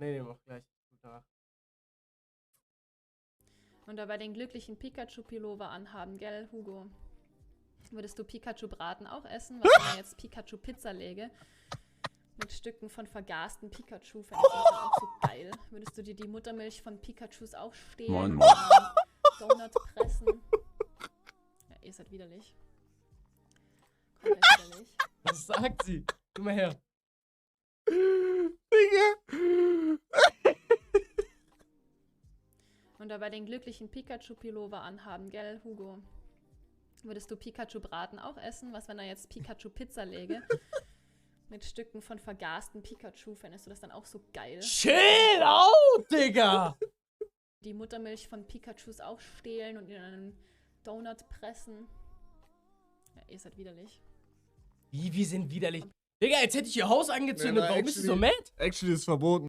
Nee, mach gleich. Danach. Und dabei den glücklichen Pikachu-Pullover anhaben, gell, Hugo? Würdest du Pikachu-Braten auch essen, was ich mir jetzt Pikachu-Pizza lege? Mit Stücken von vergasten Pikachu, fändest du das dann auch so geil? Würdest du dir die Muttermilch von Pikachus auch stehlen? Moin, Und moin. in einen Donut pressen? Ja, ihr seid widerlich. Komplett widerlich. Was sagt sie? Komm mal her. Digga. Und dabei den glücklichen Pikachu-Pullover anhaben, gell, Hugo? Würdest du Pikachu-Braten auch essen, was wenn da jetzt Pikachu-Pizza lege? Mit Stücken von vergasten Pikachu, fändest du das dann auch so geil? Chill out, Digga! Die Muttermilch von Pikachus auch stehlen und in einen Donut pressen? Ja, ihr seid widerlich. Wie, wir sind widerlich. Digga, jetzt hätte ich ihr Haus angezündet. Ja, Warum ist sie so mad? Actually ist verboten.